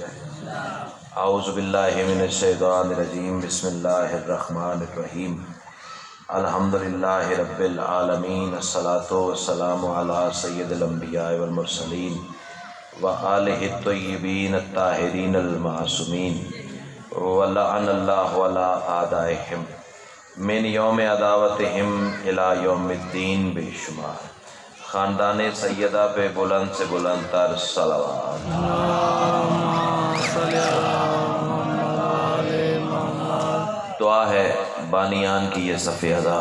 اعوذ باللہ من الشیطان الرجیم بسم اللہ الرحمن الرحیم الحمدللہ رب العالمین الصلاۃ والسلام علی سید الانبیاء والمرسلین وآلہ الطیبین الطاہرین المعصومین ولعن اللہ علی اعدائہم من یوم عداوتہم الی یوم الدین بے شمار۔ خاندان سیدہ پہ بلند سے بلند تر صلوات۔ دعا ہے بانیان کی یہ صف ادا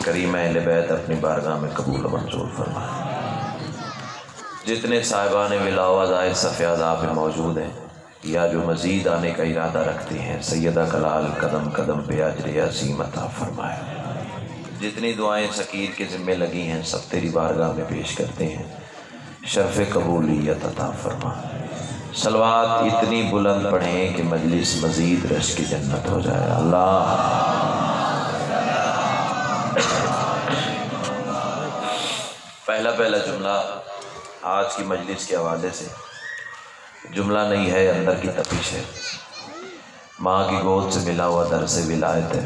کریم اہل بیت اپنی بارگاہ میں قبول و منظور فرمائے۔ جتنے صاحبان ولاوت آئے صف ادا پہ موجود ہیں یا جو مزید آنے کا ارادہ رکھتے ہیں، سیدہ کلال قدم قدم پہ اجر عظیم عطا فرمائے۔ جتنی دعائیں سکیر کے ذمے لگی ہیں سب تیری بارگاہ میں پیش کرتے ہیں، شرف قبولیت عطا فرما۔ صلوات اتنی بلند پڑھیں کہ مجلس مزید رش کی جنت ہو جائے۔ اللہ پہلا جملہ آج کی مجلس کے حوالے سے جملہ نہیں ہے، اندر کی تپش ہے۔ ماں کی گود سے ملا ہوا درس ولایت ہے،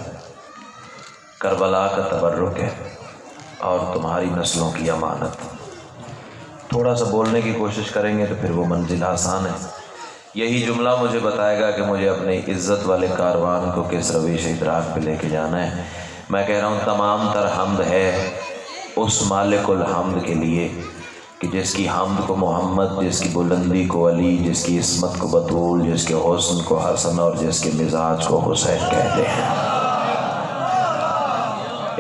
کربلا کا تبرک ہے اور تمہاری نسلوں کی امانت۔ تھوڑا سا بولنے کی کوشش کریں گے تو پھر وہ منزل آسان ہے۔ یہی جملہ مجھے بتائے گا کہ مجھے اپنے عزت والے کاروان کو کس رویش ادراک پہ لے کے جانا ہے۔ میں کہہ رہا ہوں تمام تر حمد ہے اس مالک الحمد کے لیے کہ جس کی حمد کو محمد، جس کی بلندی کو علی، جس کی عصمت کو بطول، جس کے حسن کو حسن اور جس کے مزاج کو حسین کہتے ہیں۔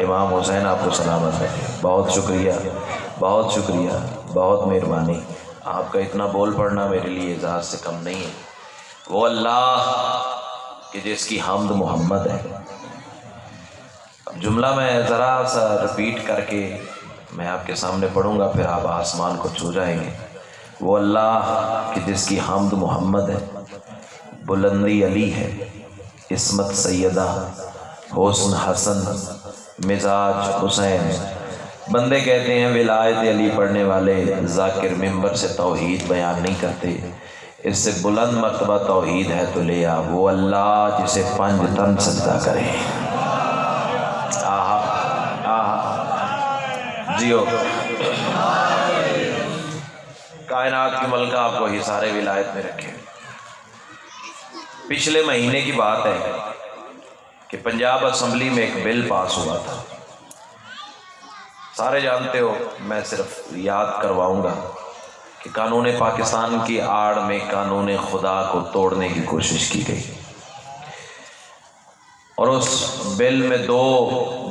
امام حسین آپ کو سلامت ہے۔ بہت شکریہ، بہت شکریہ، بہت مہربانی۔ آپ کا اتنا بول پڑنا میرے لیے اعزاز سے کم نہیں ہے۔ وہ اللہ کہ جس کی حمد محمد ہے۔ اب جملہ میں ذرا سا ریپیٹ کر کے میں آپ کے سامنے پڑھوں گا، پھر آپ آسمان کو چھو جائیں گے۔ وہ اللہ کہ جس کی حمد محمد ہے، بلندی علی ہے، عصمت سیدہ، حسن حسن، مزاج حسین۔ بندے کہتے ہیں ولایت علی پڑھنے والے ذاکر ممبر سے توحید بیان نہیں کرتے، اس سے بلند مرتبہ توحید ہے تو لے آ۔ وہ اللہ جسے پنج تن سجدہ کرے۔ آہا آہا جیو۔ کائنات کی ملکہ آپ کو حصار ولایت میں رکھے۔ پچھلے مہینے کی بات ہے کہ پنجاب اسمبلی میں ایک بل پاس ہوا تھا، سارے جانتے ہو، میں صرف یاد کرواؤں گا کہ قانون پاکستان کی آڑ میں قانون خدا کو توڑنے کی کوشش کی گئی، اور اس بل میں دو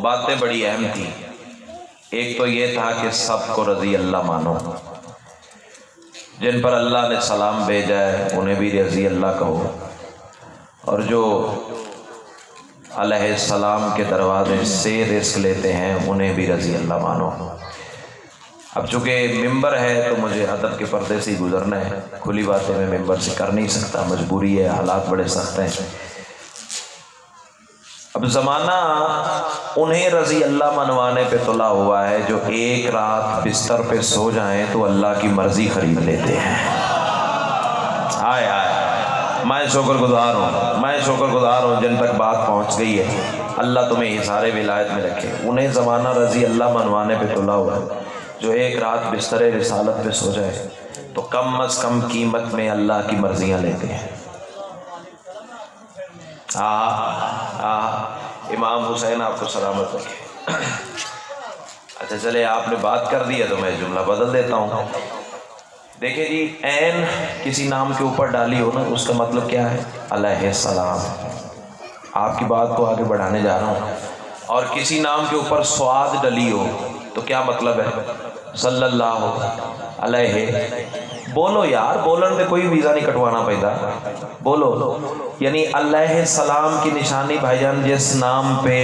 باتیں بڑی اہم تھیں۔ ایک تو یہ تھا کہ سب کو رضی اللہ مانو، جن پر اللہ نے سلام بھیجا ہے انہیں بھی رضی اللہ کہو، اور جو علیہ السلام کے دروازے سے رزق لیتے ہیں انہیں بھی رضی اللہ مانو۔ اب چونکہ ممبر ہے تو مجھے ادب کے پردے سے ہی گزرنا ہے، کھلی باتیں میں ممبر سے کر نہیں سکتا، مجبوری ہے، حالات بڑے سخت ہیں۔ اب زمانہ انہیں رضی اللہ منوانے پہ تلا ہوا ہے جو ایک رات بستر پہ سو جائیں تو اللہ کی مرضی خرید لیتے ہیں۔ آئے آئے، میں شکر گزار ہوں، میں شکر گزار ہوں جن تک بات پہنچ گئی ہے۔ اللہ تمہیں حصار ولایت میں رکھے۔ انہیں زمانہ رضی اللہ منوانے پہ تلا ہوا ہے جو ایک رات بستر رسالت پہ سو جائے تو کم از کم قیمت میں اللہ کی مرضیاں لیتے ہیں۔ امام حسین آپ کو سلامت رکھے۔ اچھا چلے، آپ نے بات کر دی ہے تو میں جملہ بدل دیتا ہوں۔ دیکھیں جی، عین کسی نام کے اوپر ڈالی ہو نا، اس کا مطلب کیا ہے؟ علیہ السلام۔ آپ کی بات کو آگے بڑھانے جا رہا ہوں۔ اور کسی نام کے اوپر سواد ڈلی ہو تو کیا مطلب ہے؟ صلی اللہ علیہ۔ بولو یار، بولن پہ کوئی ویزا نہیں کٹوانا پیدا، بولو۔ یعنی علیہ السلام کی نشانی بھائی جان جس نام پہ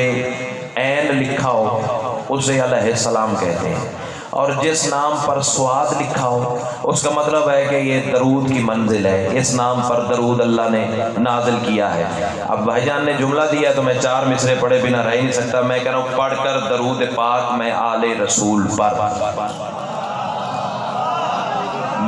عین لکھا ہو اسے علیہ السلام کہتے ہیں، اور جس نام پر سواد لکھا ہو اس کا مطلب ہے کہ یہ درود کی منزل ہے، اس نام پر درود اللہ نے نازل کیا ہے۔ اب بھائی جان نے جملہ دیا تو میں چار مصرے پڑھے بنا رہ ہی نہیں سکتا۔ میں کہہ رہا ہوں پڑھ کر درود پاک میں آل رسول پر،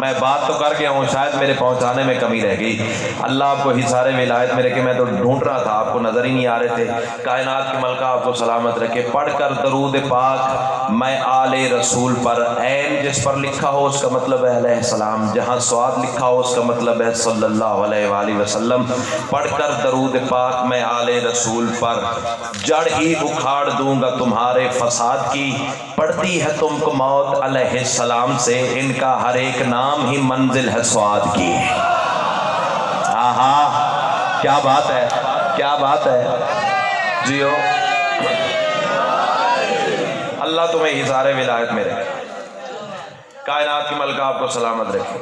میں بات تو کر گیا ہوں، شاید میرے پہنچانے میں کمی رہ گئی۔ اللہ آپ کو حصار ولایت میں رکھے، میں تو ڈھونڈ رہا تھا، آپ کو نظر ہی نہیں آ رہے تھے۔ کائنات کی ملکہ آپ کو سلامت رکھے۔ پڑھ کر درود پاک میں آل رسول پر، عین جس پر لکھا ہو اس کا مطلب ہے علیہ السلام، جہاں سواد لکھا ہو اس کا مطلب ہے صلی اللہ علیہ وآلہ وسلم۔ پڑھ کر درود پاک میں آل رسول پر، جڑ ہی اکھاڑ دوں گا تمہارے فساد کی، پڑتی ہے تم کو موت علیہ السلام سے، ان کا ہر ایک نام ہی منزل ہے سواد کی۔ آہا کیا بات ہے، کیا بات ہے جیو۔ اللہ تمہیں حصار ولایت میں رکھے، کائنات کی ملکہ آپ کو سلامت رکھے۔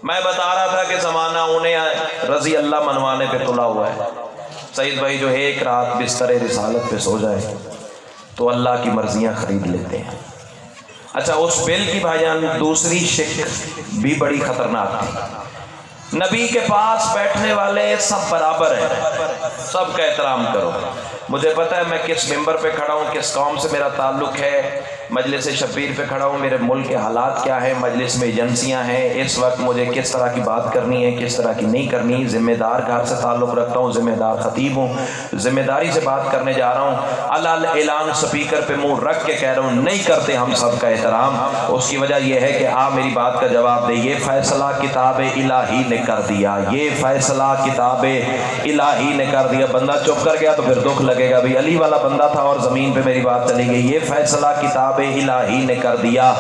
میں بتا رہا تھا کہ زمانہ انہیں رضی اللہ منوانے پہ تلا ہوا ہے۔ سعید بھائی جو ایک رات بستر رسالت پہ سو جائے تو اللہ کی مرضیاں خرید لیتے ہیں۔ اچھا اس بل کی بھائی جان دوسری شک بھی بڑی خطرناک تھی۔ نبی کے پاس بیٹھنے والے سب برابر ہیں، سب کا احترام کرو۔ مجھے پتہ ہے میں کس ممبر پہ کھڑا ہوں، کس قوم سے میرا تعلق ہے، مجلس شبیر پہ کھڑا ہوں، میرے ملک کے حالات کیا ہیں، مجلس میں ایجنسیاں ہیں، اس وقت مجھے کس طرح کی بات کرنی ہے، کس طرح کی نہیں کرنی۔ ذمہ دار گھر سے تعلق رکھتا ہوں، ذمہ دار خطیب ہوں، ذمہ داری سے بات کرنے جا رہا ہوں۔ علل اعلان سپیکر پہ منہ رکھ کے کہہ رہا ہوں نہیں کرتے ہم سب کا احترام۔ اس کی وجہ یہ ہے کہ آپ میری بات کا جواب دیں۔ یہ فیصلہ کتاب الہی نے کر دیا، یہ فیصلہ کتاب الہی نے کر دیا۔ بندہ چپ کر گیا تو پھر دکھ لگے گا، بھی علی والا بندہ تھا اور زمین پہ میری بات چلی گئی۔ یہ فیصلہ کتاب الہی نے کر دیا،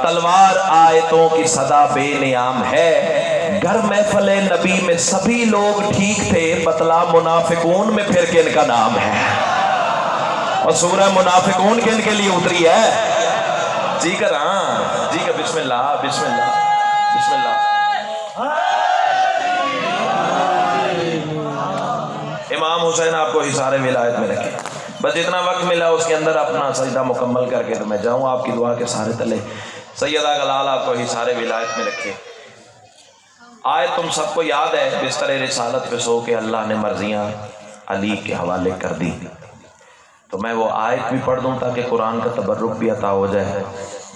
تلوار آیتوں کی صدا بے نیام ہے۔ گھر محفل نبی میں سبھی لوگ ٹھیک تھے، بتلا منافقون میں پھر کن کا نام ہے؟ اور سورہ منافقون کن کے لیے اتری ہے؟ جی کر ہاں جی کر، بسم اللہ بسم اللہ بسم اللہ۔ امام حسین آپ کو حصار ولایت میں رکھے۔ بس جتنا وقت ملا اس کے اندر اپنا سجدہ مکمل کر کے تو میں جاؤں آپ کی دعا کے سارے تلے۔ سیدہ گلال آپ کو حصار ولایت میں رکھے۔ آیت تم سب کو یاد ہے، بستر رسالت پہ سو کے اللہ نے مرضیاں علی کے حوالے کر دی، تو میں وہ آیت بھی پڑھ دوں تاکہ قرآن کا تبرک بھی عطا ہو جائے،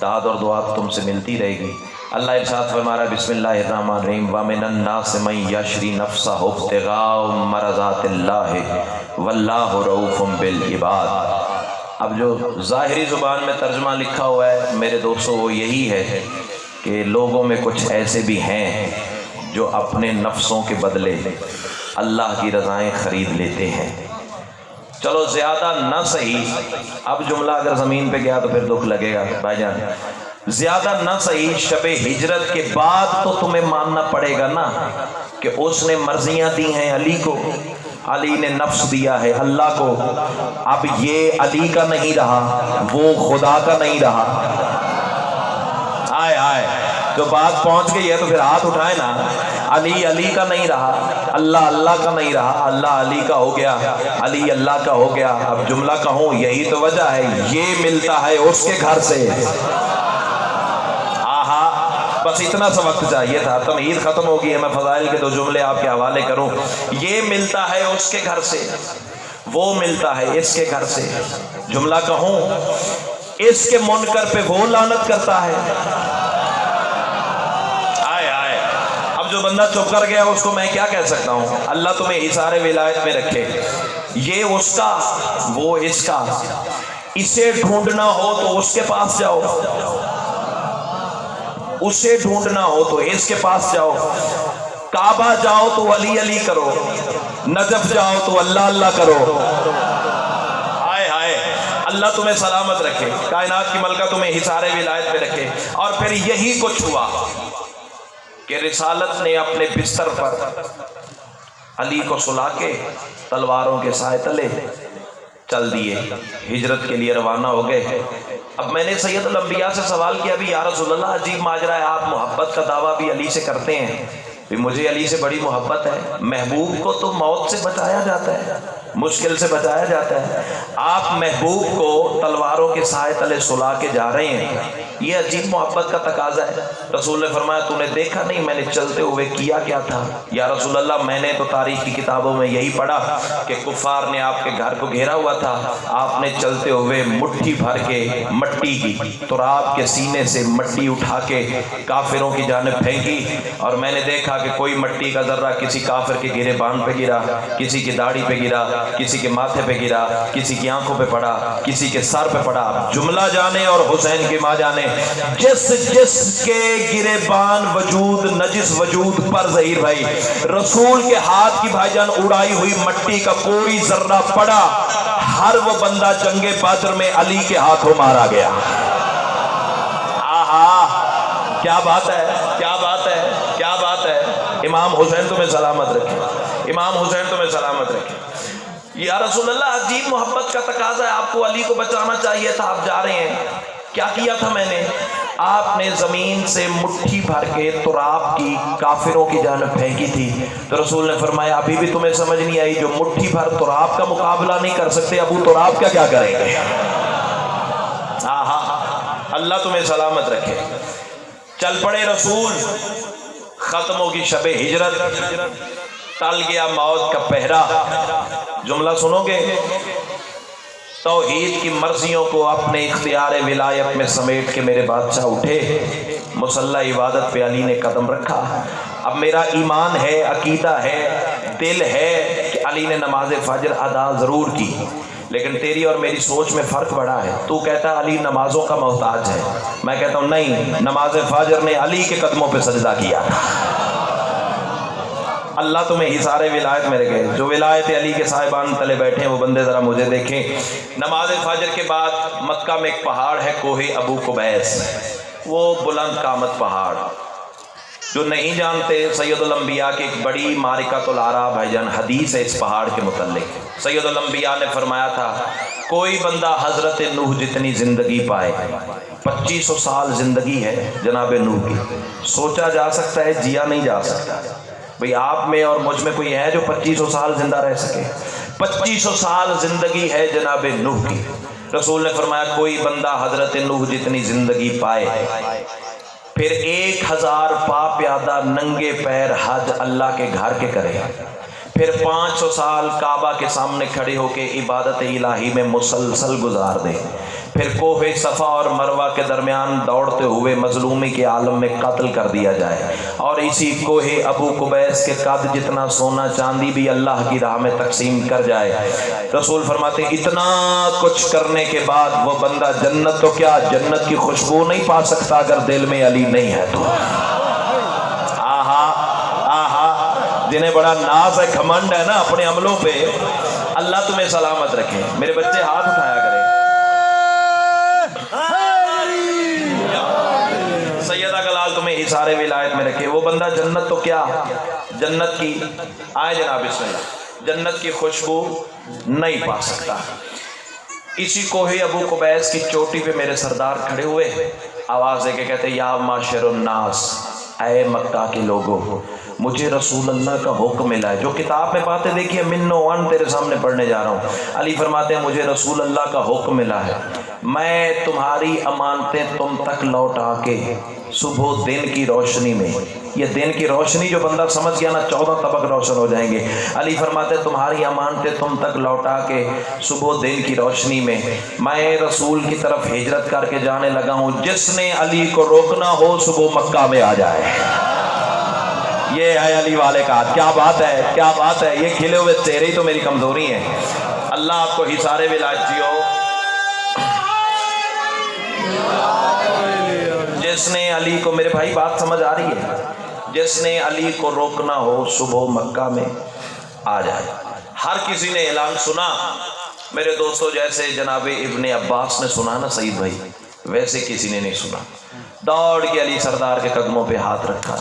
داد اور دعا تم سے ملتی رہے گی۔ اللہ ارشاد فرما رہا ہے بسم اللہ الرحمن الرحیم وَمِنَ النَّاسِ مَن يَشْرِي نَفْسَهُ ابْتِغَاءَ مَرْضَاتِ اللَّهِ وَاللَّهُ رَءُوفٌ بِالْعِبَادِ۔ اب جو ظاہری زبان میں ترجمہ لکھا ہوا ہے میرے دوستو وہ یہی ہے کہ لوگوں میں کچھ ایسے بھی ہیں جو اپنے نفسوں کے بدلے اللہ کی رضائیں خرید لیتے ہیں۔ چلو زیادہ نہ صحیح، اب جملہ اگر زمین پہ گیا تو پھر دکھ لگے گا بھائی جان، زیادہ نہ صحیح شب ہجرت کے بعد تو تمہیں ماننا پڑے گا نا کہ اس نے مرضیاں دی ہیں علی کو، علی نے نفس دیا ہے اللہ کو۔ اب یہ علی کا نہیں رہا، وہ خدا کا نہیں رہا۔ آئے آئے جو بات پہنچ گئی ہے تو پھر ہاتھ اٹھائے نا۔ علی علی کا نہیں رہا، اللہ اللہ کا نہیں رہا، اللہ علی کا ہو گیا، علی اللہ کا ہو گیا۔ اب جملہ کہوں یہی تو وجہ ہے، یہ ملتا ہے اس کے گھر سے۔ بس اتنا سا وقت چاہیے تھا، تمہید ختم ہو گئی ہے، میں فضائل کے دو جملے آپ کے حوالے کروں۔ یہ ملتا ہے اس کے گھر سے، وہ ملتا ہے اس کے گھر سے۔ جملہ کہوں اس کے منکر پہ وہ لعنت کرتا ہے۔ آئے آئے اب جو بندہ چپ کر گیا اس کو میں کیا کہہ سکتا ہوں؟ اللہ تمہیں حصار ولایت میں رکھے۔ یہ اس کا وہ اس کا، اسے ڈھونڈنا ہو تو اس کے پاس جاؤ، اسے ڈھونڈنا ہو تو اس کے پاس جاؤ، کعبہ جاؤ تو علی علی کرو، نجف جاؤ تو اللہ اللہ کرو۔ ہائے ہائے اللہ تمہیں سلامت رکھے، کائنات کی ملکہ تمہیں حصار ولایت میں رکھے۔ اور پھر یہی کچھ ہوا کہ رسالت نے اپنے بستر پر علی کو سلا کے تلواروں کے سائے تلے چل دیے، ہجرت کے لیے روانہ ہو گئے۔ اب میں نے سید الانبیاء سے سوال کیا بھی یا رسول اللہ عجیب ماجرا ہے، آپ محبت کا دعویٰ بھی علی سے کرتے ہیں، بھی مجھے علی سے بڑی محبت ہے، محبوب کو تو موت سے بچایا جاتا ہے، مشکل سے بچایا جاتا ہے، آپ محبوب کو تلواروں کے سائے تلے سلا کے جا رہے ہیں، یہ عجیب محبت کا تقاضا ہے۔ رسول نے فرمایا تو نے دیکھا نہیں میں نے چلتے ہوئے کیا کیا تھا؟ یا رسول اللہ میں نے تو تاریخ کی کتابوں میں یہی پڑھا کہ کفار نے آپ کے گھر کو گھیرا ہوا تھا، آپ نے چلتے ہوئے مٹھی بھر کے مٹی کی تراب کے سینے سے مٹی اٹھا کے کافروں کی جانب پھینکی، اور میں نے دیکھا کہ کوئی مٹی کا ذرہ کسی کافر کے گریبان پہ گرا، کسی کی داڑھی پہ گرا، کسی کے ماتھے پہ گرا، کسی کی آنکھوں پہ پڑا، کسی کے سر پہ پڑا۔ جملہ جانے اور حسین کی ماں جانے، جس جس کے گریبان وجود نجس وجود پر ظہیر بھائی رسول کے ہاتھ کی بھائی جان اڑائی ہوئی مٹی کا کوئی ذرہ پڑا، ہر وہ بندہ جنگ بدر میں علی کے ہاتھوں مارا گیا۔ آہا کیا بات ہے، کیا بات ہے، کیا بات ہے۔ امام حسین تمہیں سلامت رکھے، امام حسین تمہیں سلامت رکھے۔ یا رسول اللہ عجیب محبت کا تقاضا ہے، آپ کو علی کو بچانا چاہیے تھا، آپ جا رہے ہیں۔ کیا کیا تھا میں نے؟ آپ نے زمین سے مٹھی بھر کے تراب کی کافروں کی جانب پھینکی تھی، تو رسول نے فرمایا ابھی بھی تمہیں سمجھ نہیں آئی؟ جو مٹھی بھر تراب کا مقابلہ نہیں کر سکتے، ابو تراب کا کیا کریں گے؟ اللہ تمہیں سلامت رکھے۔ چل پڑے رسول، ختم ہوگی شب ہجرت، ٹل گیا موت کا پہرا۔ جملہ سنو گے؟ توحید کی مرضیوں کو اپنے اختیار ولایت میں سمیٹ کے میرے بادشاہ اٹھے، مصلی عبادت پہ علی نے قدم رکھا۔ اب میرا ایمان ہے، عقیدہ ہے، دل ہے کہ علی نے نماز فجر ادا ضرور کی، لیکن تیری اور میری سوچ میں فرق بڑا ہے۔ تو کہتا علی نمازوں کا محتاج ہے، میں کہتا ہوں نہیں، نماز فجر نے علی کے قدموں پہ سجدہ کیا۔ اللہ تمہیں حصار ولایت میں رکھے۔ جو ولایت علی کے صاحبان تلے بیٹھے ہیں وہ بندے ذرا مجھے دیکھیں۔ نماز فجر کے بعد مکہ میں ایک پہاڑ ہے، کوہ ابو قبیس، وہ بلند قامت پہاڑ۔ جو نہیں جانتے، سید الانبیاء کی ایک بڑی معرکۃ العرب بھائی جان حدیث ہے اس پہاڑ کے متعلق۔ سید الانبیاء نے فرمایا تھا کوئی بندہ حضرت نوح جتنی زندگی پائے، 2500 سال زندگی ہے جناب نوح کی، سوچا جا سکتا ہے، جیا نہیں جا سکتا۔ بھئی آپ میں اور مجھ میں کوئی ہے جو 2500 سال زندہ رہ سکے؟ 2500 سال زندگی ہے جناب نوح کی۔ رسول نے فرمایا کوئی بندہ حضرت نوح جتنی زندگی پائے، پھر 1000 پا پیادہ ننگے پیر حج اللہ کے گھر کے کرے، پھر 500 سال کعبہ کے سامنے کھڑے ہو کے عبادت الہی میں مسلسل گزار دے، پھر کوہ صفا اور مروہ کے درمیان دوڑتے ہوئے مظلومی کے عالم میں قتل کر دیا جائے، اور اسی کوہ ابو قبیس کے قد جتنا سونا چاندی بھی اللہ کی راہ میں تقسیم کر جائے۔ رسول فرماتے اتنا کچھ کرنے کے بعد وہ بندہ جنت تو کیا، جنت کی خوشبو نہیں پا سکتا اگر دل میں علی نہیں ہے تو۔ آہا آہا، جنہیں بڑا ناز ہے، گھمنڈ ہے نا اپنے عملوں پہ، اللہ تمہیں سلامت رکھے۔ میرے بچے ہاتھ اٹھایا کریں۔ سیدہ کلال تمہیں حصار ولایت میں رکھے۔ وہ بندہ جنت تو کیا، جنت کی، آئے جناب بسم اللہ، جنت کی خوشبو نہیں پا سکتا۔ اسی کوہ ابو قبیس کی چوٹی پہ میرے سردار کھڑے ہوئے، آواز دے کے کہتے یا معاشر الناس، اے مکہ کے لوگوں، مجھے رسول اللہ کا حکم ملا ہے۔ جو کتاب میں باتیں دیکھی من و عن تیرے سامنے پڑھنے جا رہا ہوں۔ علی فرماتے ہیں مجھے رسول اللہ کا حکم ملا ہے، میں تمہاری امانتیں تم تک لوٹا کے صبح دن کی روشنی میں، یہ دن کی روشنی جو بندہ سمجھ گیا نا 14 طبق روشن ہو جائیں گے۔ علی فرماتے ہیں تمہاری امانتیں تم تک لوٹا کے صبح دن کی روشنی میں رسول کی طرف ہجرت کر کے جانے لگا ہوں۔ جس نے علی کو روکنا ہو صبح مکہ میں آ جائے۔ یہ ہے علی والے کا ہاتھ۔ کیا بات ہے، کیا بات ہے، یہ کھلے ہوئے چہرے ہی تو میری کمزوری ہے۔ اللہ آپ کو حصار ولایت دیو۔ جس نے علی کو، میرے بھائی بات سمجھ آ رہی ہے، جس نے علی کو روکنا ہو صبح مکہ میں آ جائے۔ ہر کسی نے اعلان سنا میرے دوستو، جیسے جناب ابن عباس نے سنا نا سعید بھائی، ویسے کسی نے نہیں سنا۔ دوڑ کے علی سردار کے قدموں پہ ہاتھ رکھا،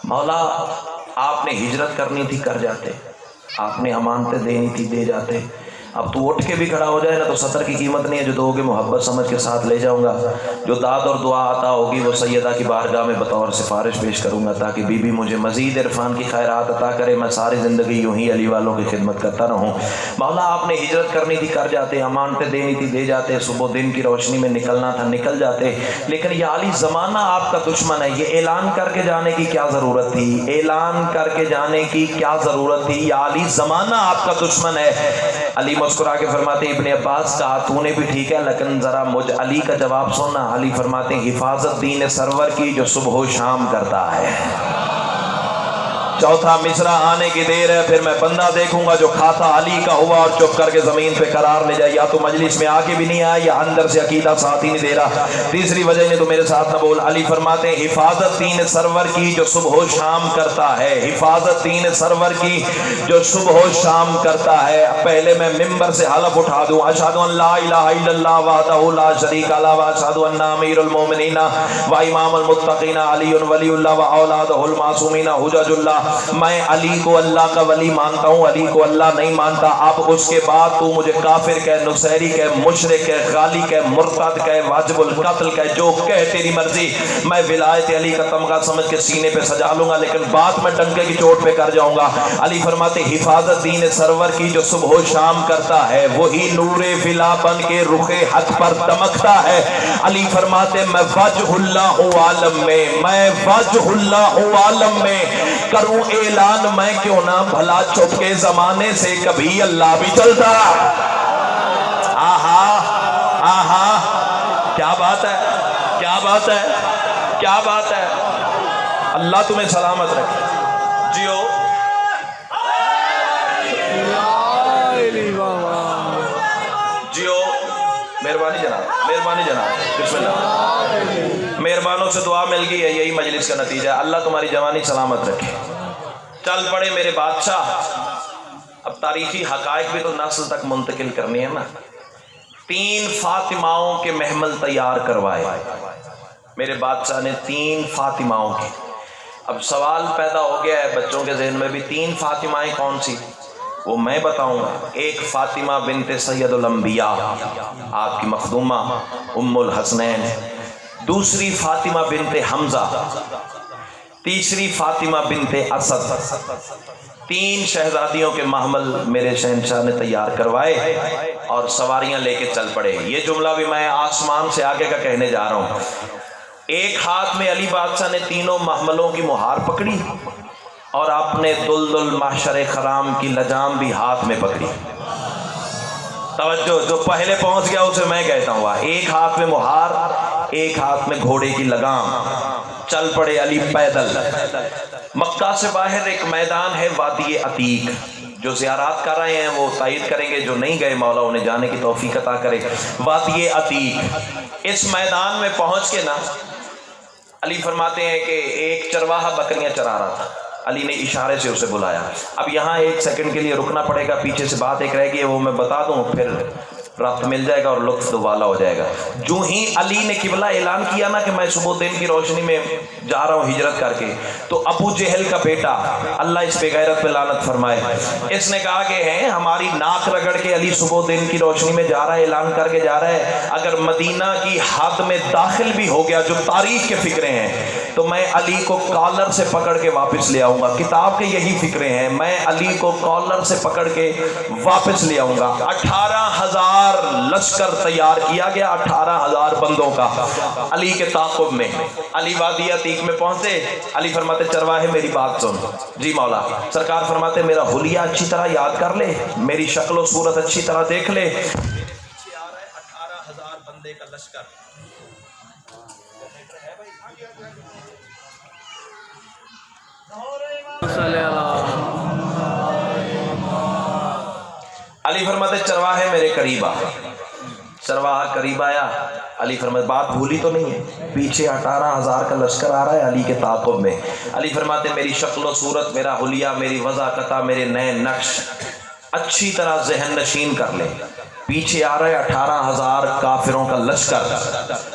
مولا آپ نے ہجرت کرنی تھی کر جاتے، آپ نے امانتیں دینی تھی دے جاتے، اب تو اٹھ کے بھی کھڑا ہو جائے نا تو سطر کی قیمت نہیں ہے، جو دو گے محبت سمجھ کے ساتھ لے جاؤں گا، جو داد اور دعا عطا ہوگی وہ سیدہ کی بارگاہ میں بطور سفارش پیش کروں گا تاکہ بی بی مجھے مزید عرفان کی خیرات عطا کرے، میں ساری زندگی یوں ہی علی والوں کی خدمت کرتا رہوں۔ مولا آپ نے ہجرت کرنی تھی کر جاتے، امانتیں دینی تھی دے جاتے، صبح دن کی روشنی میں نکلنا تھا نکل جاتے، لیکن یا علی زمانہ آپ کا دشمن ہے، یہ اعلان کر کے جانے کی کیا ضرورت تھی، اعلان کر کے جانے کی کیا ضرورت تھی، یا علی زمانہ آپ کا دشمن ہے۔ علی مسکرا کے فرماتے ابن عباس کہا تو نے بھی ٹھیک ہے لیکن ذرا مجھ علی کا جواب سننا۔ علی فرماتے حفاظت دین سرور کی جو صبح و شام کرتا ہے۔ چوتھا مصرع آنے کی دیر ہے، پھر میں بندہ دیکھوں گا جو کھاتا علی کا ہوا اور چپ کر کے زمین پہ قرار لے جائے، یا تو مجلس میں آ کے بھی نہیں آیا یا اندر سے عقیدہ ساتھ ہی نہیں دے رہا۔ تیسری وجہ نے تو میرے ساتھ نہ بول۔ علی فرماتے ہیں حفاظت دین سرور کی جو صبح و شام کرتا ہے، حفاظت دین سرور کی جو صبح و شام کرتا ہے۔ پہلے میں ممبر سے حلف اٹھا دوں، اشہد ان لا الہ الا اللہ وحدہ لا شریک لہ واشہد ان امیر المومنین و امام المتقین علی ولی اللہ و اولادہ المعصومین حجج اللہ۔ میں علی کو اللہ کا ولی مانتا ہوں، علی کو اللہ نہیں مانتا۔ اب اس کے بعد تو مجھے کافر کہے، نصیری کہے، مشرک کہے، غالی کہے، مرتد کہے، واجب القتل کہے، جو کہے تیری مرضی۔ میں ولایت علی کا تمغہ سمجھ کے سینے پہ سجا لوں گا، لیکن بات میں ڈنکے کی چوٹ پہ کر جاؤں گا۔ علی فرماتے حفاظت دین سرور کی جو صبح و شام کرتا ہے وہی نور ولا بن کے رخ حق پر دمکتا ہے۔ علی فرماتے میں وجہ اللہ عالم میں، میں وجہ اللہ عالم میں کروں اعلان، میں کیوں نہ بھلا چھپ کے زمانے سے کبھی اللہ بھی چلتا۔ آہا آہا کیا بات ہے، کیا بات ہے، کیا بات ہے۔ اللہ تمہیں سلامت رکھے جیو۔ جیو مہربانی جناب، مہربانی جناب، بسم اللہ۔ مہربانوں سے دعا مل گئی ہے، یہی مجلس کا نتیجہ ہے۔ اللہ تمہاری جوانی سلامت رکھے۔ چل پڑے میرے بادشاہ، اب تاریخی حقائق بھی تو نسل تک منتقل کرنی ہے نا۔ 3 فاطماؤں کے محمل تیار کروائے میرے بادشاہ نے، 3 فاطماؤں کے۔ اب سوال پیدا ہو گیا ہے بچوں کے ذہن میں بھی، 3 فاطمائیں کون سی؟ وہ میں بتاؤں گا۔ ایک فاطمہ بنت سید الانبیاء، آپ کی مخدومہ ام الحسنین، دوسری فاطمہ بنت حمزہ، تیسری فاطمہ بنت اسد۔ 3 شہزادیوں کے محمل میرے شہنشاہ نے تیار کروائے اور سواریاں لے کے چل پڑے۔ یہ جملہ بھی میں آسمان سے آگے کا کہنے جا رہا ہوں۔ ایک ہاتھ میں علی بادشاہ نے تینوں محملوں کی مہار پکڑی اور اپنے دلدل محشر خرام کی لجام بھی ہاتھ میں پکڑی۔ توجہ، جو پہلے پہنچ گیا اسے میں کہتا ہوں، ایک ہاتھ میں مہار، ایک ہاتھ میں گھوڑے کی لگام، چل پڑے علی پیدل۔ مکہ سے باہر ایک میدان ہے وادی عتیق، جو زیارات کر رہے ہیں وہ تائید کریں گے، جو نہیں گئے مولا انہیں جانے کی توفیق عطا کرے۔ وادی عتیق، اس میدان میں پہنچ کے نا علی فرماتے ہیں کہ ایک چرواہا بکریاں چرا رہا تھا، علی نے اشارے سے اسے بلایا۔ اب یہاں 1 سیکنڈ کے لیے رکنا پڑے گا، پیچھے سے بات ایک رہ گئی ہے وہ میں بتا دوں، پھر رابط مل جائے گا اور لطف دوبالا ہو جائے گا۔ جو ہی علی نے قبلہ اعلان کیا نا کہ میں صبح دن کی روشنی میں جا رہا ہوں ہجرت کر کے، تو ابو جہل کا بیٹا، اللہ اس بے غیرت پہ لعنت فرمائے، اس نے کہا کہ ہیں ہماری ناک رگڑ کے علی صبح دن کی روشنی میں جا رہا ہے، اعلان کر کے جا رہا ہے، اگر مدینہ کی حد میں داخل بھی ہو گیا، جو تاریخ کے فکرے ہیں، تو میں علی کو کالر سے پکڑ کے واپس لے آؤں گا۔ کتاب کے یہی فکرے ہیں، میں علی کو کالر سے پکڑ کے واپس لے آؤں گا۔ 18,000 لشکر تیار کیا گیا، 18,000 بندوں کا علی کے تعاقب میں۔ علی وادی عتیق میں پہنچے، علی فرماتے چرواہے میری بات سن۔ جی مولا۔ سرکار فرماتے میرا حلیہ اچھی طرح یاد کر لے، میری شکل و صورت اچھی طرح دیکھ لے۔ پیچھے آ رہا ہے 18,000 بندے کا لشکر۔ علی فرماتے چرواہے میرے قریب آ۔ چرواہا قریب آیا، علی فرماتے بات بھولی تو نہیں ہے، پیچھے 18,000 کا لشکر آ رہا ہے علی کے تعاقب میں۔ علی فرماتے میری شکل و صورت، میرا حلیہ، میری وضاحت، میرے نئے نقش اچھی طرح ذہن نشین کر لے۔ پیچھے آ رہے 18,000 کافروں کا لشکر،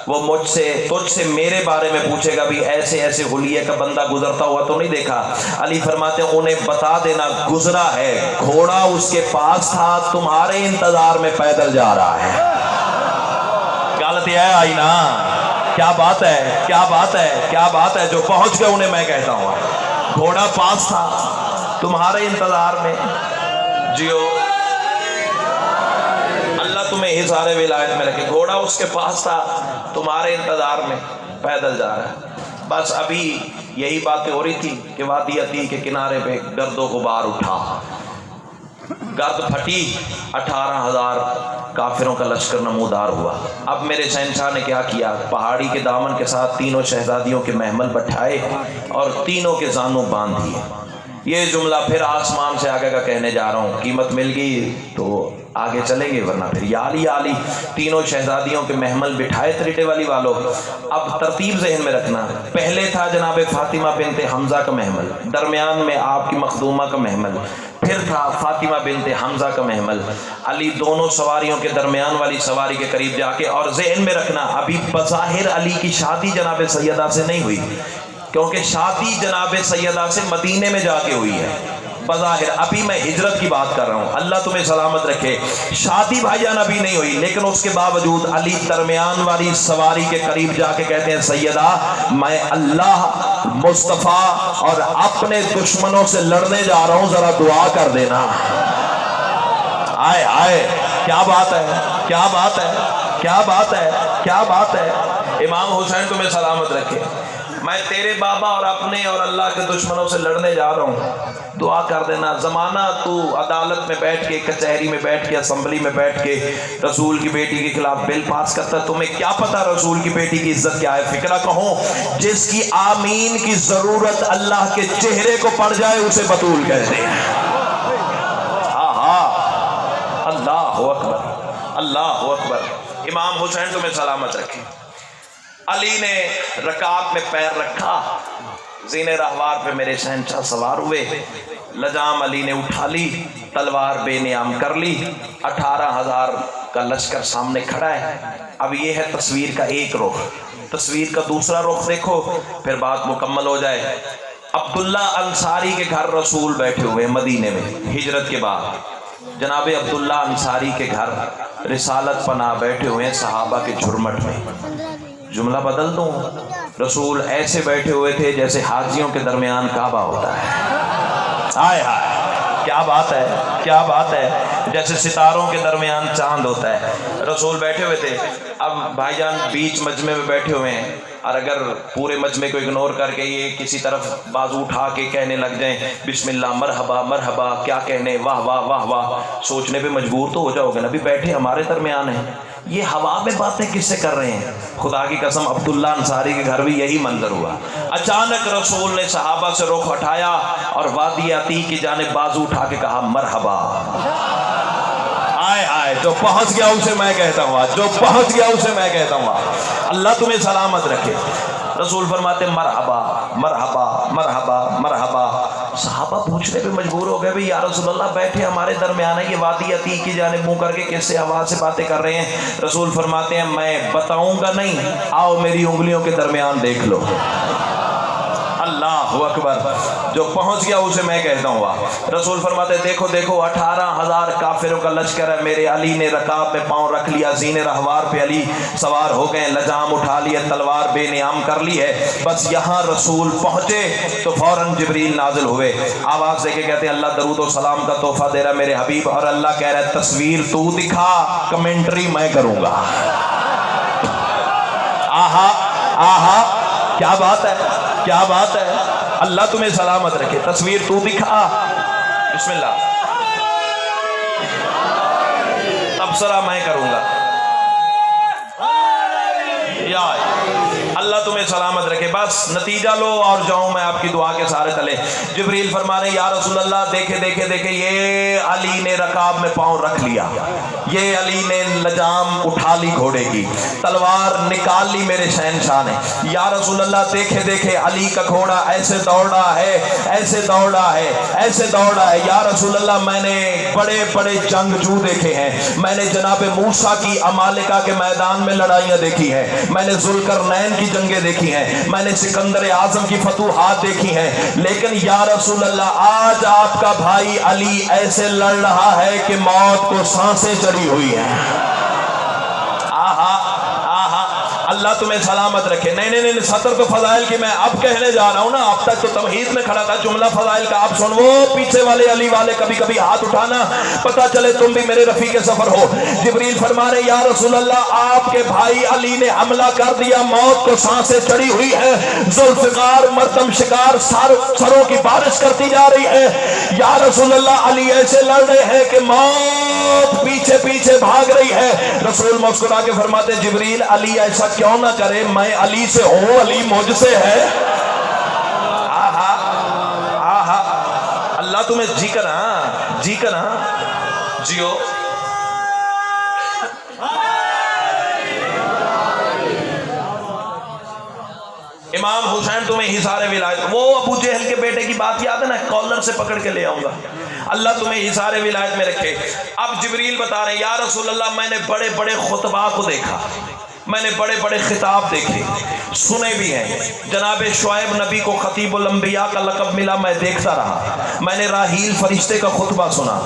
وہ مجھ سے تجھ سے میرے بارے میں پوچھے گا بھی ایسے ایسے حلیے کا بندہ گزرتا ہوا تو نہیں دیکھا؟ علی فرماتے ہیں انہیں بتا دینا گزرا ہے، گھوڑا اس کے پاس تھا، تمہارے انتظار میں پیدل جا رہا ہے۔ غلط ہے آئی نا؟ کیا بات ہے، کیا بات ہے، کیا بات ہے، جو پہنچ گئے انہیں میں کہتا ہوں گھوڑا پاس تھا تمہارے انتظار میں۔ جیو اللہ تمہیں اظہار ولایت میں رکھے، گھوڑا اس کے پاس تھا تمہارے انتظار میں پیدل جا رہا ہے۔ بس ابھی یہی باتیں ہو رہی تھی کہ وادی عتیق کے کنارے پہ گرد و غبار اٹھا، گرد پھٹی، 18,000 کافروں کا لشکر نمودار ہوا۔ اب میرے شہنشاہ نے کیا کیا؟ پہاڑی کے دامن کے ساتھ تینوں شہزادیوں کے محمل بٹھائے اور تینوں کے زانوں باندھ دیے۔ یہ جملہ پھر آسمان سے آگے کا کہنے جا رہا ہوں، قیمت مل گئی تو آگے چلیں گے ورنہ پھر یا علی یا علی۔ تینوں شہزادیوں کے محمل بٹھائے تریٹے والی والوں۔ اب ترتیب ذہن میں رکھنا، پہلے تھا جناب فاطمہ بنت حمزہ کا محمل، درمیان میں آپ کی مخدومہ کا محمل، پھر تھا فاطمہ بنت حمزہ کا محمل۔ علی دونوں سواریوں کے درمیان والی سواری کے قریب جا کے، اور ذہن میں رکھنا ابھی بظاہر علی کی شادی جناب سیدہ سے نہیں ہوئی، کیونکہ شادی جناب سیدہ سے مدینے میں جا کے ہوئی ہے بظاہر، ابھی میں ہجرت کی بات کر رہا ہوں، اللہ تمہیں سلامت رکھے۔ شادی بھائی جان ابھی نہیں ہوئی، لیکن اس کے باوجود علی درمیان والی سواری کے قریب جا کے کہتے ہیں سیدہ میں اللہ، مصطفیٰ اور اپنے دشمنوں سے لڑنے جا رہا ہوں، ذرا دعا کر دینا۔ آئے آئے، کیا بات ہے، کیا بات ہے، کیا بات ہے، کیا بات ہے۔ امام حسین تمہیں سلامت رکھے، میں تیرے بابا اور اپنے اور اللہ کے دشمنوں سے لڑنے جا رہا ہوں، دعا کر دینا۔ زمانہ تو عدالت میں بیٹھ کے، کچہری میں بیٹھ کے، اسمبلی میں بیٹھ کے رسول کی بیٹی کے خلاف بل پاس کرتا ہے، تمہیں کیا پتا رسول کی بیٹی کی عزت کیا ہے؟ فکرہ کہوں جس کی آمین کی ضرورت اللہ کے چہرے کو پڑ جائے اسے بطول کہتے ہیں۔ اللہ اکبر، اللہ اکبر۔ امام حسین تمہیں سلامت رکھے۔ علی نے رکعت میں پیر رکھا، زین رہوار پہ میرے شہنشاہ سوار ہوئے، لجام علی نے اٹھا لی، تلوار بے نیام کر لی، 18,000 کا لشکر سامنے کھڑا ہے۔ اب یہ ہے تصویر کا ایک رخ، تصویر کا دوسرا رخ دیکھو پھر بات مکمل ہو جائے۔ عبداللہ انصاری کے گھر رسول بیٹھے ہوئے مدینے میں ہجرت کے بعد، جناب عبداللہ انصاری کے گھر رسالت پناہ بیٹھے ہوئے ہیں صحابہ کے جھرمٹ میں۔ جملہ بدل دوں، رسول ایسے بیٹھے ہوئے تھے جیسے حاجیوں کے درمیان کعبہ ہوتا ہے۔ آئے ہائے، کیا بات ہے، کیا بات ہے، جیسے ستاروں کے درمیان چاند ہوتا ہے، رسول بیٹھے ہوئے تھے۔ اب بھائی جان بیچ مجمع میں بیٹھے ہوئے ہیں، اور اگر پورے مجمع کو اگنور کر کے یہ کسی طرف بازو اٹھا کے کہنے لگ جائیں بسم اللہ مرحبا مرحبا، کیا کہنے، واہ واہ واہ واہ، سوچنے پہ مجبور تو ہو جاؤ گے نا، بھی بیٹھے ہمارے درمیان ہیں، یہ ہوا میں باتیں کس سے کر رہے ہیں؟ خدا کی قسم عبداللہ انصاری کے گھر بھی یہی منظر ہوا۔ اچانک رسول نے صحابہ سے رخ ہٹایا اور وادی عتیق کی جانب بازو اٹھا کے کہا مرحبا۔ آئے آئے، جو پہنچ گیا اسے میں کہتا ہوں، جو پہنچ گیا اسے میں کہتا ہوں، اللہ تمہیں سلامت رکھے۔ رسول فرماتے مرحبا مرحبا مرحبا مرحبا۔ صحابہ پوچھنے پہ مجبور ہو گئے بھی یا رسول اللہ بیٹھے ہمارے درمیان ہے، یہ وادی عتیق کی جانب منہ کر کے کس سے آواز سے باتیں کر رہے ہیں؟ رسول فرماتے ہیں میں بتاؤں گا نہیں، آؤ میری انگلیوں کے درمیان دیکھ لو۔ اللہ اکبر، جو پہنچ گیا اسے میں کہتا ہوں۔ رسول فرماتے دیکھو دیکھو 18,000 کافروں کا لشکر ہے، میرے علی نے رکاب میں پاؤں رکھ لیا، زین رہوار پہ علی سوار ہو گئے، لجام اٹھا لیا، تلوار بے نیام کر لی ہے۔ بس یہاں رسول پہنچے تو فوراً جبریل نازل ہوئے، آواز دے کے کہتے ہیں اللہ درود و سلام کا تحفہ دے رہا ہے میرے حبیب، اور اللہ کہہ رہا ہے تصویر تو دکھا، کمنٹری میں کروں گا۔ آہا آہا، کیا بات ہے، کیا بات ہے، اللہ تمہیں سلامت رکھے، تصویر تو دکھا، بسم اللہ، تبصرہ میں کروں گا۔ یا اللہ اللہ تمہیں سلامت رکھے. بس نتیجہ لو اور جاؤں میں آپ کی دعا کے سارے تلے. جبریل فرما رہے یا رسول اللہ دیکھے دیکھے دیکھے یہ علی نے رکاب میں پاؤں رکھ لیا, یہ علی نے لجام اٹھا لی گھوڑے کی, تلوار نکال لی میرے شہنشاہ نے. یا رسول اللہ دیکھے دیکھے علی کا گھوڑا ایسے دوڑا ہے, ایسے دوڑا ہے, ایسے دوڑا ہے. یا رسول اللہ میں نے بڑے بڑے جنگجو دیکھے ہیں, میں نے جناب موسیٰ کی عمالقہ کے میدان میں لڑائیاں دیکھی ہیں, میں نے ذوالقرنین کی جنگیں دیکھی ہیں, میں نے سکندر اعظم کی فتوحات دیکھی ہیں, لیکن یا رسول اللہ آج آپ کا بھائی علی ایسے لڑ رہا ہے کہ موت کو سانسیں چڑھی ہوئی ہیں. آہا آہا اللہ تمہیں سلامت رکھے. نہیں سطر تو فضائل کی میں اب کہنے جا رہا ہوں نا, اب تک تو تمہید میں کھڑا تھا, جملہ فضائل کا اب سن. وہ پیچھے والے علی والے کبھی کبھی ہاتھ اٹھانا, پتا چلے تم بھی میرے رفیق سفر ہو. جبریل فرما رہے یا رسول اللہ آپ کے بھائی علی نے حملہ کر دیا, موت کو سانسیں چڑھی ہوئی ہے, ذوالفقار مردم شکار سروں کی بارش کرتی جا رہی ہے. یا رسول اللہ علی ایسے لڑ رہے ہیں کہ موت پیچھے پیچھے بھاگ رہی ہے. رسول مسکرا کے فرماتے جبریل علی ایسا کیوں نہ کرے, میں علی سے ہوں, علی مجھ سے ہے. آہا آہا اللہ تمہیں جی کر جیو. امام حسین تمہیں حصار ولایت, وہ ابو جہل کے بیٹے کی بات یاد ہے نا, کالر سے پکڑ کے لے آؤں گا. اللہ تمہیں حصار ولایت میں رکھے. اب جبریل بتا رہے ہیں یا رسول اللہ میں نے بڑے بڑے خطبہ کو دیکھا, میں نے بڑے بڑے خطاب دیکھے, سنے بھی ہیں. جناب شعیب نبی کو خطیب الانبیاء کا لقب ملا, میں دیکھتا رہا. میں نے راحیل فرشتے کا خطبہ سنا.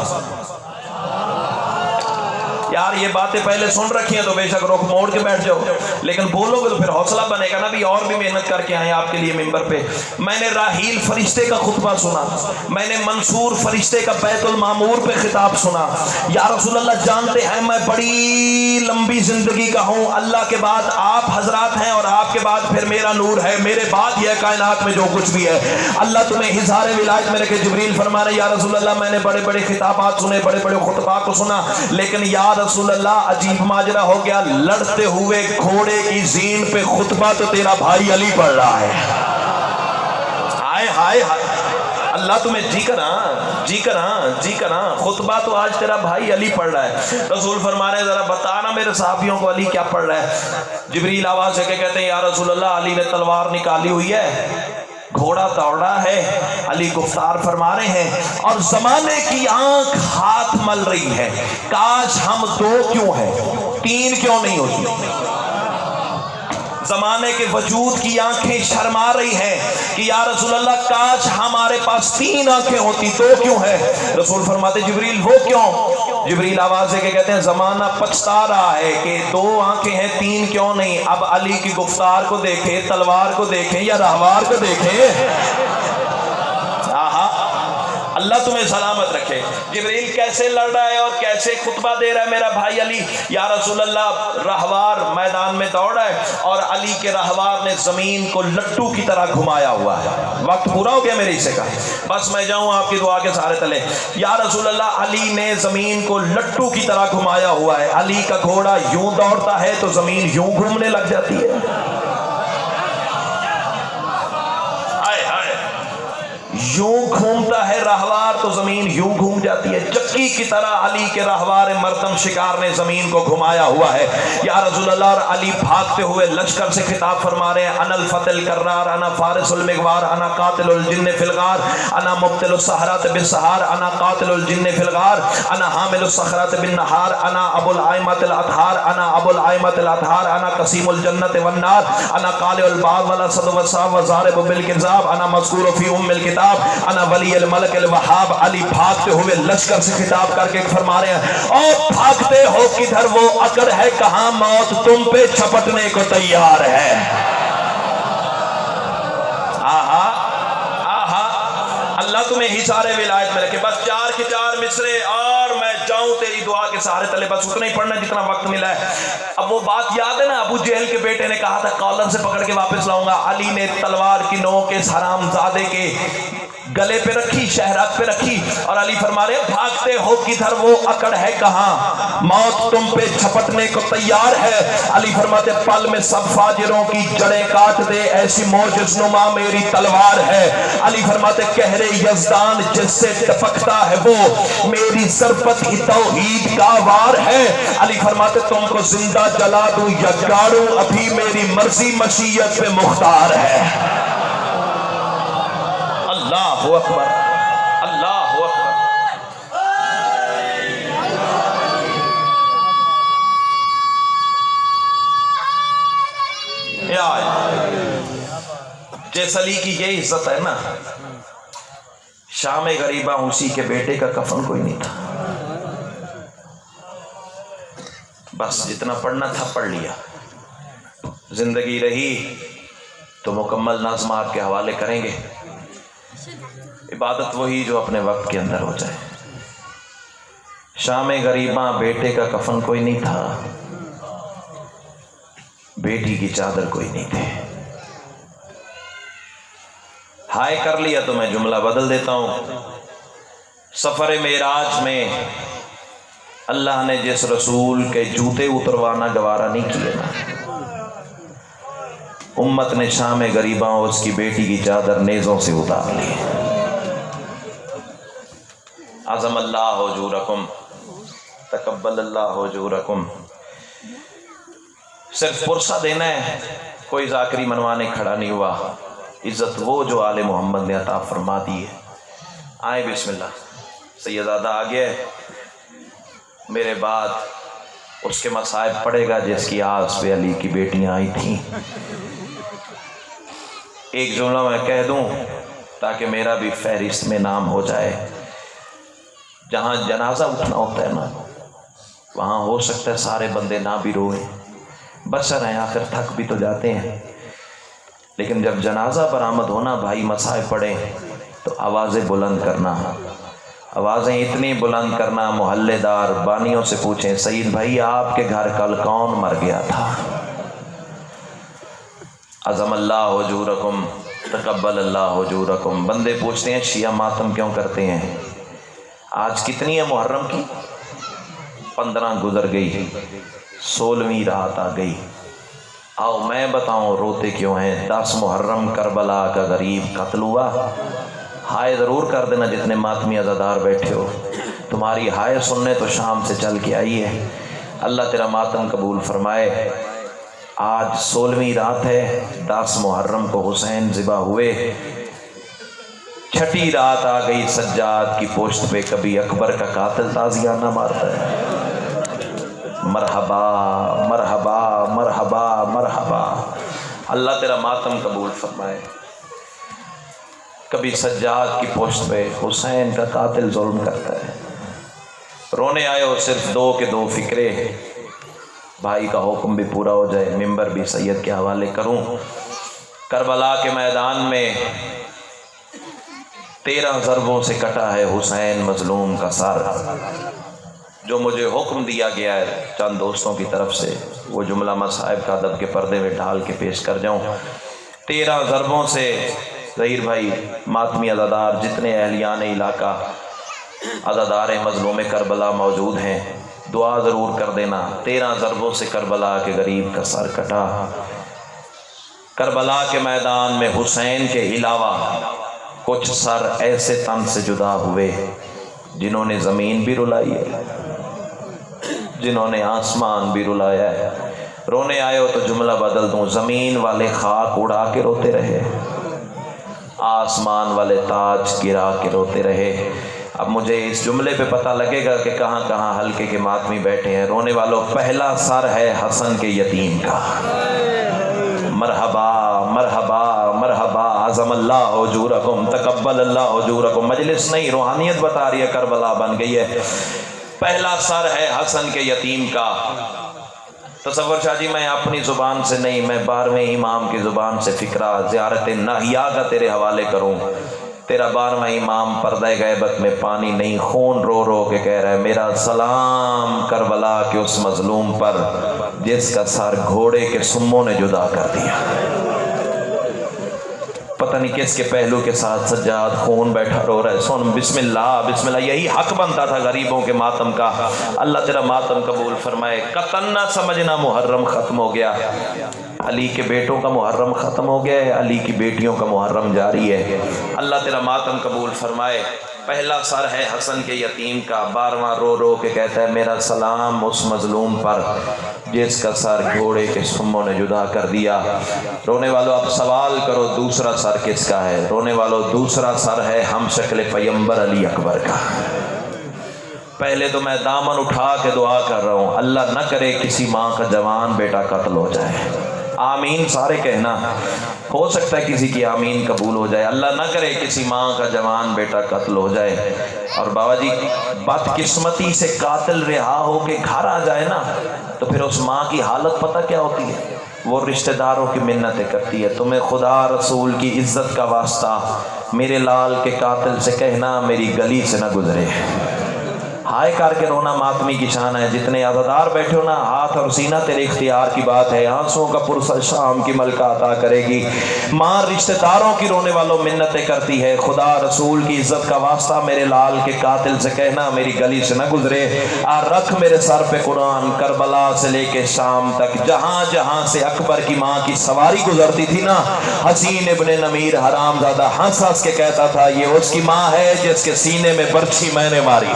یار یہ باتیں پہلے سن رکھی ہیں تو بے شک رخ موڑ کے بیٹھ جاؤ, لیکن بولو گے تو پھر حوصلہ بنے گا نا بھی اور بھی محنت کر کے آئے آپ کے لیے ممبر پہ. میں نے راحیل فرشتے کا خطبہ سنا, میں نے منصور فرشتے کا بیت المعمور پہ خطاب سنا. یا رسول اللہ جانتے ہیں میں بڑی لمبی زندگی کا ہوں, اللہ کے بعد آپ حضرات ہیں اور آپ کے بعد پھر میرا نور ہے, میرے بعد یہ کائنات میں جو کچھ بھی ہے. اللہ تمہیں حصار ولایت میں رکھے. جبریل فرما رہے یا رسول اللہ میں نے بڑے بڑے خطابات سنے, بڑے بڑے خطبات کو سنا, لیکن یا رسول اللہ عجیب ماجرا ہو گیا, لڑتے ہوئے گھوڑے کی زین پہ خطبہ تو تیرا بھائی علی پڑھ رہا ہے. ہائے ہائے اللہ تمہیں جی کراں خطبہ تو آج تیرا بھائی علی پڑھ رہا ہے. رسول فرما رہے ذرا بتانا میرے صحابیوں کو علی کیا پڑھ رہا ہے. جبریل آواز سے کہتے ہیں یا رسول اللہ علی نے تلوار نکالی ہوئی ہے, گھوڑا دوڑا ہے, علی گفتار فرما رہے ہیں اور زمانے کی آنکھ ہاتھ مل رہی ہے, کاش ہم دو کیوں ہیں, تین کیوں نہیں ہوتی. زمانے کے وجود کی آنکھیں شرما رہی ہیں کہ یا رسول اللہ کاش ہمارے پاس تین آنکھیں ہوتی, دو کیوں ہے. رسول فرماتے جبریل وہ کیوں. جبریل آواز ہے کہ کہتے ہیں زمانہ پچھتا رہا ہے کہ دو آنکھیں ہیں تین کیوں نہیں. اب علی کی گفتار کو دیکھیں, تلوار کو دیکھیں یا رہوار کو دیکھیں. اللہ تمہیں سلامت رکھے. جبریل کیسے لڑ رہا ہے اور کیسے خطبہ دے رہا ہے میرا بھائی علی. یا رسول اللہ رہوار میدان میں دوڑ رہا ہے اور علی کے رہوار نے زمین کو لٹو کی طرح گھمایا ہوا ہے. وقت پورا ہو گیا میرے حصے کا, بس میں جاؤں آپ کی دعا کے سارے تلے. یا رسول اللہ علی نے زمین کو لٹو کی طرح گھمایا ہوا ہے. علی کا گھوڑا یوں دوڑتا ہے تو زمین یوں گھومنے لگ جاتی ہے. یوں گھومتا ہے رہوار تو زمین یوں گھوم جاتی ہے. چکی کی طرح علی کے رہوار مردم شکار نے زمین کو گھمایا ہوا ہے. یا رسول اللہ, اور علی بھاگتے ہوئے لشکر سے خطاب فرما رہے ہیں انا الفتح الکرار, انا فارس المغوار, انا قاتل الجن فی الغار, انا مبتل السحرات بالسحار, انا قاتل الجن فی الغار, انا حامل الصخرات بالنہار, انا ابو الائمۃ الاطہار, انا ابو الائمۃ الاطہار, انا قسیم الجنت والنار, انا قالع الباب والاسد والصاب وضارب بالکذاب, انا مذکور فی ام الکتاب, انا ولی الملک الوہاب. علی بھاگتے ہوئے لشکر سے خطاب کر کے فرما رہے ہیں اور بھاگتے ہو کدھر, وہ اکڑ ہے کہاں, موت تم پہ چھپٹنے کو تیار ہے. آہا آہا اللہ تمہیں حصار ولایت میں رکھے. بس 4 کے 4 مصرے اور میں جاؤں تیری دعا کے سارے تلے, بس اتنا ہی پڑھنا جتنا وقت ملا ہے. اب وہ بات یاد ہے نا, ابو جہل کے بیٹے نے کہا تھا کالر سے پکڑ کے واپس لاؤں گا. علی نے تلوار کی نوک اس حرام زادے کے گلے پہ رکھی، شہرات پہ رکھی، اور علی فرما رہے بھاگتے ہو کدھر، وہ اکڑ ہے کہاں، موت تم پہ چھپٹنے کو تیار ہے۔ علی فرماتے پل میں سب فاجروں کی جڑیں کاٹ دے، ایسی موجز نما میری تلوار ہے۔ علی فرماتے کہرے یزدان جس سے ٹپکتا ہے وہ میری ضربت کی توحید کا وار ہے۔ علی فرماتے تم کو زندہ جلا دوں یا گاڑوں، ابھی میری مرضی مشیت پہ مختار ہے۔ اللہ اکبر، اللہ اکبر۔ جیس علی کی یہ عزت ہے نا، شام غریبہ اسی کے بیٹے کا کفن کوئی نہیں تھا، بس جتنا پڑھنا تھا پڑھ لیا، زندگی رہی تو مکمل نظم آپ کے حوالے کریں گے۔ عبادت وہی جو اپنے وقت کے اندر ہو جائے۔ شام غریباں بیٹے کا کفن کوئی نہیں تھا، بیٹی کی چادر کوئی نہیں تھی۔ ہائے کر لیا تو میں جملہ بدل دیتا ہوں۔ سفر معراج میں اللہ نے جس رسول کے جوتے اتروانا گوارا نہیں کیے نا، امت نے شام غریباں اس کی بیٹی کی چادر نیزوں سے اتار لی۔ عظم اللہ اجورکم، تقبل اللہ اجورکم۔ صرف پرسہ دینا ہے، کوئی ذاکری منوانے کھڑا نہیں ہوا۔ عزت وہ جو آل محمد نے عطا فرما دی ہے۔ آئے بسم اللہ۔ سیدزادہ آگے ہے، میرے بعد اس کے مصائب پڑے گا جس کی آس پہ علی کی بیٹیاں آئی تھیں۔ ایک جملہ میں کہہ دوں تاکہ میرا بھی فہرست میں نام ہو جائے۔ جہاں جنازہ اٹھنا ہوتا ہے نا، وہاں ہو سکتا ہے سارے بندے نہ بھی روئیں، بشر ہیں آخر تھک بھی تو جاتے ہیں، لیکن جب جنازہ برآمد ہونا بھائی مصائب پڑے تو آوازیں بلند کرنا، آوازیں اتنی بلند کرنا محلے دار بانیوں سے پوچھیں سعید بھائی آپ کے گھر کل کون مر گیا تھا؟ عظم اللہ اجورکم، تقبل اللہ اجورکم۔ بندے پوچھتے ہیں شیعہ ماتم کیوں کرتے ہیں؟ آج کتنی ہے محرم کی؟ 15 گزر گئی، 16ویں رات آ گئی۔ آؤ میں بتاؤں روتے کیوں ہیں۔ 10 محرم کربلا کا غریب قتل ہوا۔ ہائے ضرور کر دینا جتنے ماتمی عزادار بیٹھے ہو، تمہاری ہائے سننے تو شام سے چل کے آئی ہے۔ اللہ تیرا ماتم قبول فرمائے۔ آج 16ویں رات ہے، 10 محرم کو حسین ذبح ہوئے، 6ٹھی رات آ گئی سجاد کی پشت پہ، کبھی اکبر کا قاتل تازیانہ مارتا ہے۔ مرحبا مرحبا مرحبا مرحبا، اللہ تیرا ماتم قبول فرمائے۔ کبھی سجاد کی پشت پہ حسین کا قاتل ظلم کرتا ہے۔ رونے آئے ہو صرف 2 کے 2 فکرے، بھائی کا حکم بھی پورا ہو جائے، ممبر بھی سید کے حوالے کروں۔ کربلا کے میدان میں 13 ضربوں سے کٹا ہے حسین مظلوم کا سر۔ جو مجھے حکم دیا گیا ہے چند دوستوں کی طرف سے، وہ جملہ مصائب کا ادب کے پردے میں ڈھال کے پیش کر جاؤں۔ 13 ضربوں سے ظہیر بھائی ماتمی عزادار جتنے اہلیان علاقہ عزادار مظلوم کربلا موجود ہیں دعا ضرور کر دینا۔ 13 ضربوں سے کربلا کے غریب کا سر کٹا۔ کربلا کے میدان میں حسین کے علاوہ کچھ سر ایسے تن سے جدا ہوئے جنہوں نے زمین بھی رلائی ہے، جنہوں نے آسمان بھی رلایا ہے۔ رونے آئے ہو تو جملہ بدل دوں، زمین والے خاک اڑا کے روتے رہے، آسمان والے تاج گرا کے روتے رہے۔ اب مجھے اس جملے پہ پتہ لگے گا کہ کہاں کہاں حلقے کے ماتمی بیٹھے ہیں۔ رونے والوں، پہلا سر ہے حسن کے یتیم کا۔ مرحبا مرحبا مرحبا، عظم اللہ اجورکم، تقبل اللہ اجورکم۔ مجلس نہیں روحانیت بتا رہی ہے، کربلا بن گئی ہے۔ پہلا سر ہے حسن کے یتیم کا۔ تصور شاہ جی میں اپنی زبان سے نہیں، میں 12ویں امام کی زبان سے فکرہ زیارت ناہیہ کا تیرے حوالے کروں۔ تیرا 12واں امام پردہ غیبت میں پانی نہیں خون رو رو کے کہہ رہا ہے، میرا سلام کربلا کے اس مظلوم پر جس کا سر گھوڑے کے سموں نے جدا کر دیا۔ پتہ نہیں کس کے پہلو کے ساتھ سجاد خون بیٹھا رو رہا ہے، سن بسم اللہ بسم اللہ، یہی حق بنتا تھا غریبوں کے ماتم کا۔ اللہ تیرا ماتم قبول فرمائے۔ قطن نہ سمجھنا محرم ختم ہو گیا، علی کے بیٹوں کا محرم ختم ہو گیا ہے، علی کی بیٹیوں کا محرم جاری ہے۔ اللہ تیرا ماتم قبول فرمائے۔ پہلا سر ہے حسن کے یتیم کا، 12واں رو رو کے کہتا ہے میرا سلام اس مظلوم پر جس کا سر گھوڑے کے سموں نے جدا کر دیا۔ رونے والوں اب سوال کرو دوسرا سر کس کا ہے؟ رونے والوں دوسرا سر ہے ہم شکل پیمبر علی اکبر کا۔ پہلے تو میں دامن اٹھا کے دعا کر رہا ہوں، اللہ نہ کرے کسی ماں کا جوان بیٹا قتل ہو جائے۔ آمین سارے کہنا، ہو سکتا ہے کسی کی آمین قبول ہو جائے۔ اللہ نہ کرے کسی ماں کا جوان بیٹا قتل ہو جائے۔ اور بابا جی بدقسمتی سے قاتل رہا ہو کے گھر آ جائے نا، تو پھر اس ماں کی حالت پتہ کیا ہوتی ہے؟ وہ رشتہ داروں کی منتیں کرتی ہے، تمہیں خدا رسول کی عزت کا واسطہ میرے لال کے قاتل سے کہنا میری گلی سے نہ گزرے۔ ہائے کر کے رونا ماتمی کی شان ہے۔ جتنے عزادار بیٹھے ہو نا، ہاتھ اور سینہ تیرے اختیار کی بات ہے، آنسوں کا پرسہ شام کی ملکہ عطا کرے گی۔ ماں رشتہ داروں کی رونے والوں منتیں کرتی ہے، خدا رسول کی عزت کا واسطہ میرے لال کے قاتل سے کہنا میری گلی سے نہ گزرے۔ رکھ میرے سر پہ قرآن، کربلا سے لے کے شام تک جہاں جہاں سے اکبر کی ماں کی سواری گزرتی تھی نا، حسین ابن نمیر حرام زادہ ہنس ہنس کے کہتا تھا یہ اس کی ماں ہے جس کے سینے میں برچھی میں نے ماری،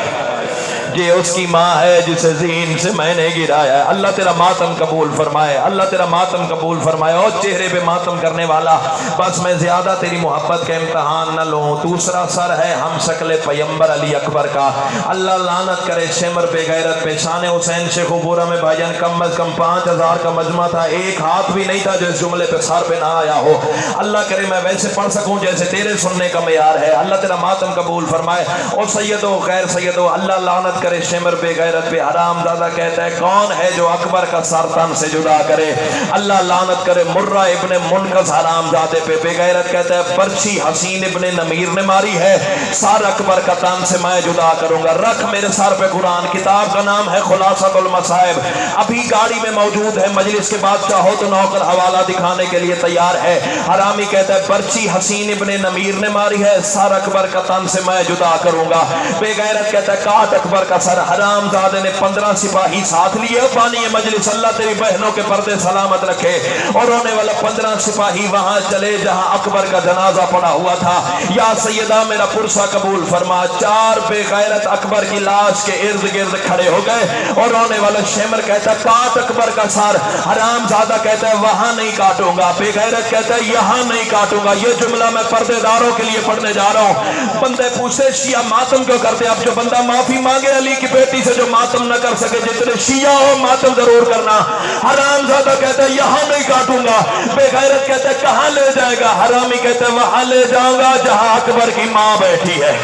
یہ اس کی ماں ہے جسے زین سے میں نے گرایا ہے۔ اللہ تیرا ماتم قبول فرمائے، اللہ تیرا ماتم قبول فرمائے۔ اور چہرے پہ ماتم کرنے والا، بس میں زیادہ تیری محبت کے امتحان نہ لوں۔ دوسرا سر ہے ہم شکل پیمبر علی اکبر کا۔ اللہ لعنت کرے شمر بے غیرت پہ، شان حسین شیخ پورا میں بھائی جان کم از کم 5000 کا مجمع تھا، ایک ہاتھ بھی نہیں تھا جو اس جملے پہ سر پہ نہ آیا ہو۔ اللہ کرے میں ویسے پڑھ سکوں جیسے تیرے سننے کا معیار ہے۔ اللہ تیرا ماتم قبول فرمائے۔ اور سیدو غیر سیدو، اللہ لعنت کرے شمر بے غیرت پہ، حرام زادہ کہتا ہے کون ہے جو اکبر کا سر تن سے جدا کرے؟ اللہ لعنت کرے مرہ ابن منقذ حرام زادے پہ، بے غیرت کہتا ہے برچھی حسین ابن نمیر نے ماری ہے، سر اکبر کا تن سے میں جدا کروں گا۔ رکھ میرے سر پہ قرآن، کتاب کا نام ہے خلاصۃ المصائب، ابھی گاڑی میں موجود ہے، مجلس کے بعد چاہو تو نوکر حوالہ دکھانے کے لیے تیار ہے۔ حرامی کہتا ہے برچھی حسین ابن نمیر نے ماری ہے، سر اکبر کا تن سے میں جدا کروں گا۔ بے غیرت کہتا ہے کاٹ اکبر کا سر۔ حرام زادے نے 15 سپاہی ساتھ لیے، بانی مجلس اللہ تیری بہنوں کے پردے سلامت رکھے، اور رونے والا 15 سپاہی وہاں چلے جہاں اکبر کا جنازہ پڑا ہوا تھا۔ یا سیدہ میرا پرسہ قبول فرما۔ 4 بے غیرت اکبر کی لاش کے ارد گرد کھڑے ہو گئے، اور رونے والا شمر کہتا ہے کاٹ اکبر کا سر۔ حرام زادہ کہتا ہے وہاں نہیں کاٹوں گا، بے غیرت کہتا ہے یہاں نہیں کاٹوں گا۔ یہ جملہ میں پردے داروں کے لیے پڑھنے جا رہا ہوں۔ بندے پوچھتے شیعہ ماتم کیوں کرتے؟ اب جو بندہ معافی مانگے علی کی بیٹی سے جو ماتم نہ کر سکے، جتنے شیعہ ہو ماتم ضرور کرنا۔ حرام زادہ کہتا ہے یہاں نہیں کاٹوں گا، بے غیرت کہتا ہے کہاں لے جائے گا؟ حرامی کہتا ہے وہاں لے جاؤں گا جہاں اکبر کی ماں بیٹھی ہے،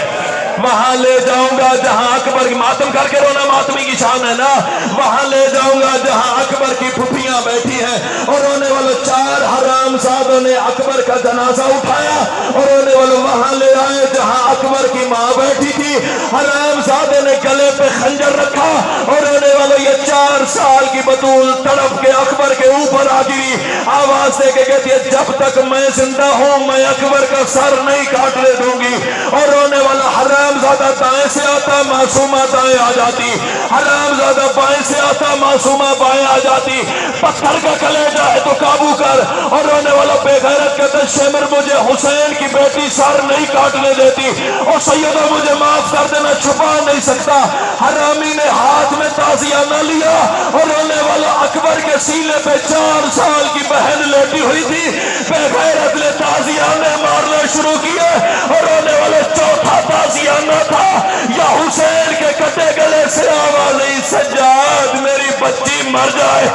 وہاں لے جاؤں گا جہاں اکبر کی، ماتم کر کے رونا ماتمی کی شان ہے نا، وہاں لے جاؤں گا جہاں اکبر کی پھپھیاں بیٹھی ہیں۔ اور رونے والے 4 حرام زادوں نے اکبر کا جنازہ اٹھایا، اور رونے والے وہاں لے آئے جہاں اکبر کی ماں بیٹھی تھی۔ حرام زادے نے گلے پہ خنجر رکھا، اور رونے والے یہ 4 سال کی بطول تڑپ کے اکبر کے اوپر آ گری، آواز دے کے کہتی ہے جب تک میں زندہ ہوں میں اکبر کا سر نہیں کاٹنے دوں گی۔ اور رونے والا حرام زادہ دائیں سے آتا معصومہ دائیں آ جاتی، حرام زادہ بائیں سے آتا معصومہ بائیں آ جاتی۔ پتھر کا کلیجہ ہے تو قابو کر۔ اور رونے والا بے غیرت کہتا ہے شمر مجھے حسین کی بیٹی سر نہیں کاٹنے دیتی، اور سیدہ مجھے معاف کر دینا، چھپا نہیں سکتا۔ حرامی نے ہاتھ میں تازیہ نہ لیا، اور رونے والا اکبر کے سینے پہ 4 سال کی بہن لیٹی ہوئی تھی، بے غیرت نے تازیہ نے مارنا شروع کیے، اور رونے والے چوتھا تازیہ نہ تھا یا حسین کے کٹے گلے سے آواز نہیں، سجاد میری بچی مر جائے